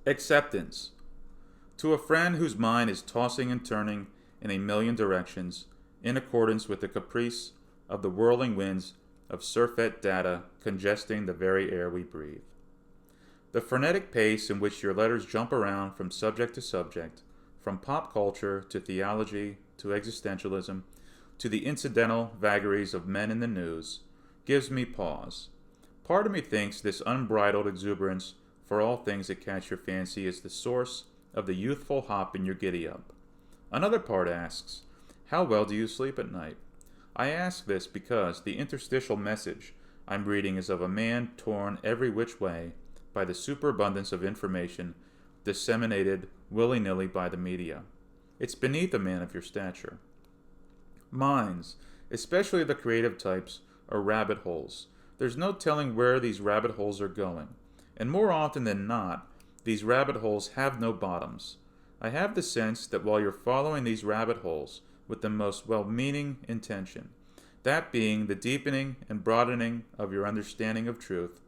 Acceptance. To a friend whose mind is tossing and turning in a million directions, in accordance with the caprice of the whirling winds of surfeit data congesting the very air we breathe. The frenetic pace in which your letters jump around from subject to subject, from pop culture to theology to existentialism to the incidental vagaries of men in the news, gives me pause. Part of me thinks this unbridled exuberance for all things that catch your fancy is the source of the youthful hop in your giddy up. Another part asks, how well do you sleep at night? I ask this because the interstitial message I'm reading is of a man torn every which way by the superabundance of information disseminated willy-nilly by the media. It's beneath a man of your stature. Minds, especially the creative types, are rabbit holes. There's no telling where these rabbit holes are going. And more often than not, these rabbit holes have no bottoms. I have the sense that while you're following these rabbit holes with the most well-meaning intention, that being the deepening and broadening of your understanding of truth,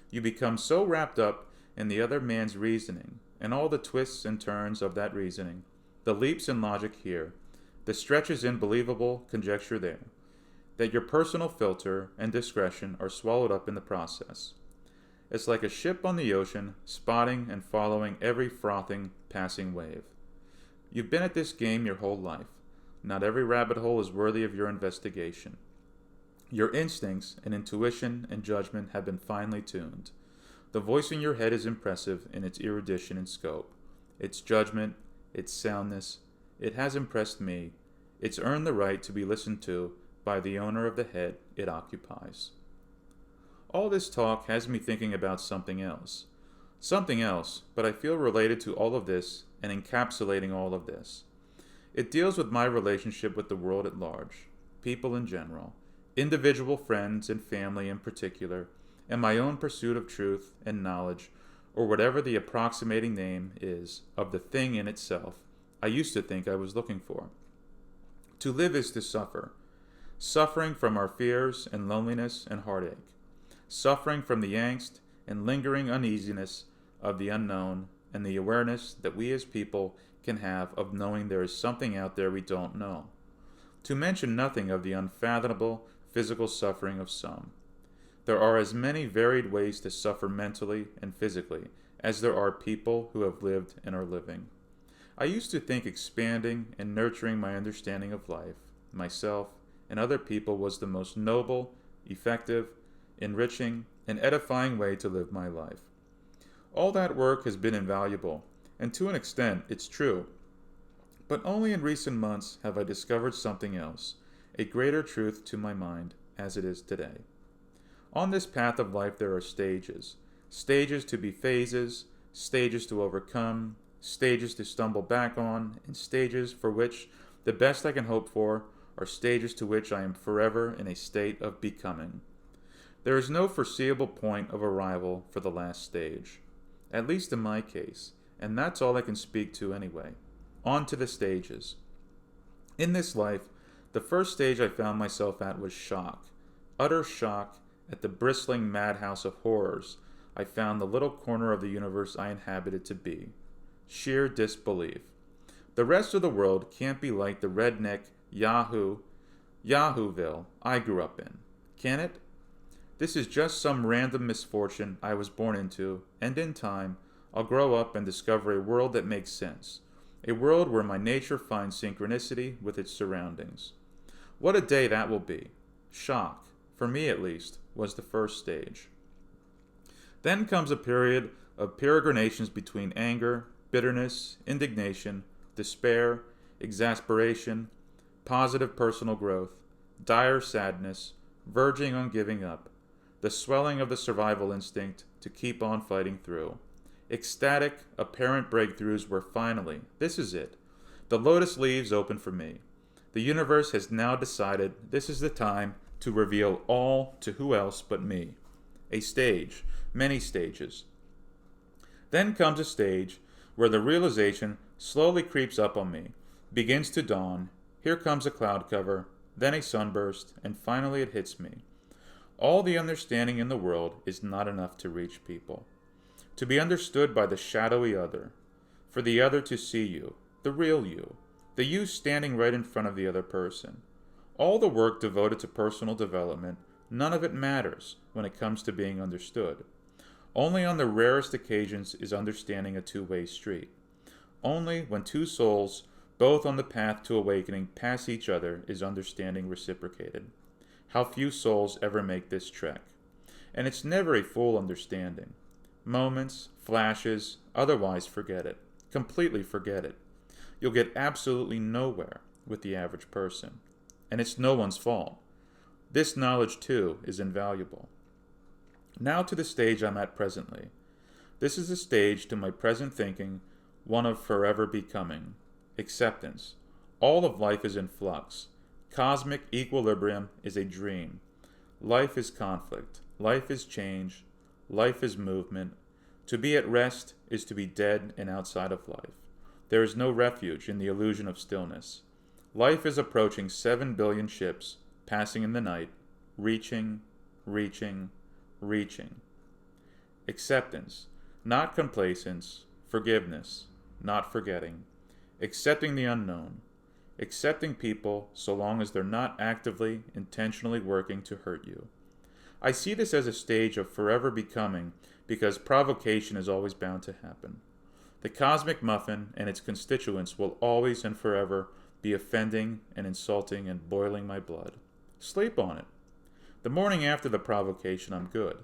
you become so wrapped up in the other man's reasoning and all the twists and turns of that reasoning, the leaps in logic here, the stretches in believable conjecture there, that your personal filter and discretion are swallowed up in the process. It's like a ship on the ocean, spotting and following every frothing, passing wave. You've been at this game your whole life. Not every rabbit hole is worthy of your investigation. Your instincts and intuition and judgment have been finely tuned. The voice in your head is impressive in its erudition and scope, its judgment, its soundness. It has impressed me. It's earned the right to be listened to by the owner of the head it occupies. All this talk has me thinking about something else. Something else, but I feel related to all of this and encapsulating all of this. It deals with my relationship with the world at large, people in general, individual friends and family in particular, and my own pursuit of truth and knowledge, or whatever the approximating name is of the thing in itself I used to think I was looking for. To live is to suffer, suffering from our fears and loneliness and heartache, suffering from the angst and lingering uneasiness of the unknown and the awareness that we as people can have of knowing there is something out there we don't know. To mention nothing of the unfathomable physical suffering of some. There are as many varied ways to suffer mentally and physically as there are people who have lived and are living. I used to think expanding and nurturing my understanding of life, myself, and other people was the most noble, effective, enriching, and edifying way to live my life. All that work has been invaluable, and to an extent it's true. But only in recent months have I discovered something else, a greater truth to my mind as it is today. On this path of life there are stages, stages to be phases, stages to overcome, stages to stumble back on, and stages for which the best I can hope for are stages to which I am forever in a state of becoming. There is no foreseeable point of arrival for the last stage, at least in my case, and that's all I can speak to anyway. On to the stages. In this life, the first stage I found myself at was shock, utter shock at the bristling madhouse of horrors I found the little corner of the universe I inhabited to be. Sheer disbelief. The rest of the world can't be like the redneck Yahooville I grew up in. Can it? This is just some random misfortune I was born into, and in time, I'll grow up and discover a world that makes sense. A world where my nature finds synchronicity with its surroundings. What a day that will be. Shock, for me at least, was the first stage. Then comes a period of peregrinations between anger, bitterness, indignation, despair, exasperation, positive personal growth, dire sadness, verging on giving up, the swelling of the survival instinct to keep on fighting through. Ecstatic, apparent breakthroughs where finally, this is it, the lotus leaves open for me. The universe has now decided this is the time to reveal all to who else but me. A stage, many stages. Then comes a stage where the realization slowly creeps up on me, begins to dawn. Here comes a cloud cover, then a sunburst, and finally it hits me. All the understanding in the world is not enough to reach people. To be understood by the shadowy other, for the other to see you, the real you, the you standing right in front of the other person. All the work devoted to personal development, none of it matters when it comes to being understood. Only on the rarest occasions is understanding a two-way street. Only when two souls, both on the path to awakening, pass each other is understanding reciprocated. How few souls ever make this trek. And it's never a full understanding. Moments, flashes, otherwise forget it. Completely forget it. You'll get absolutely nowhere with the average person. And it's no one's fault. This knowledge, too, is invaluable. Now to the stage I'm at presently. This is a stage to my present thinking, one of forever becoming. Acceptance. All of life is in flux. Cosmic equilibrium is a dream. Life is conflict. Life is change. Life is movement. To be at rest is to be dead and outside of life. There is no refuge in the illusion of stillness. Life is approaching 7 billion ships, passing in the night, reaching, reaching, reaching. Acceptance, not complacence. Forgiveness, not forgetting. Accepting the unknown. Accepting people so long as they're not actively, intentionally working to hurt you. I see this as a stage of forever becoming because provocation is always bound to happen. The cosmic muffin and its constituents will always and forever be offending and insulting and boiling my blood. Sleep on it. The morning after the provocation, I'm good.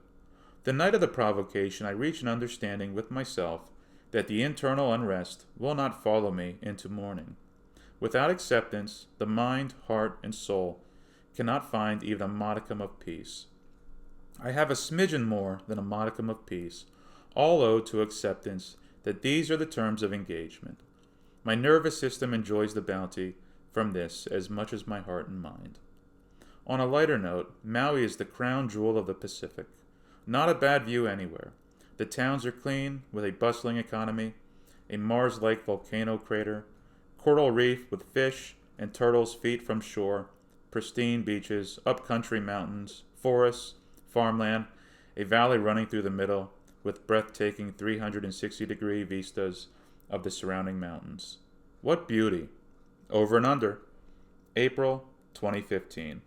The night of the provocation, I reach an understanding with myself that the internal unrest will not follow me into morning. Without acceptance, the mind, heart, and soul cannot find even a modicum of peace. I have a smidgen more than a modicum of peace, all owed to acceptance that these are the terms of engagement. My nervous system enjoys the bounty from this as much as my heart and mind. On a lighter note, Maui is the crown jewel of the Pacific. Not a bad view anywhere. The towns are clean, with a bustling economy, a Mars-like volcano crater, coral reef with fish and turtles feet from shore, pristine beaches, upcountry mountains, forests, farmland, a valley running through the middle, with breathtaking 360-degree vistas of the surrounding mountains. What beauty! Over and under. April 2015.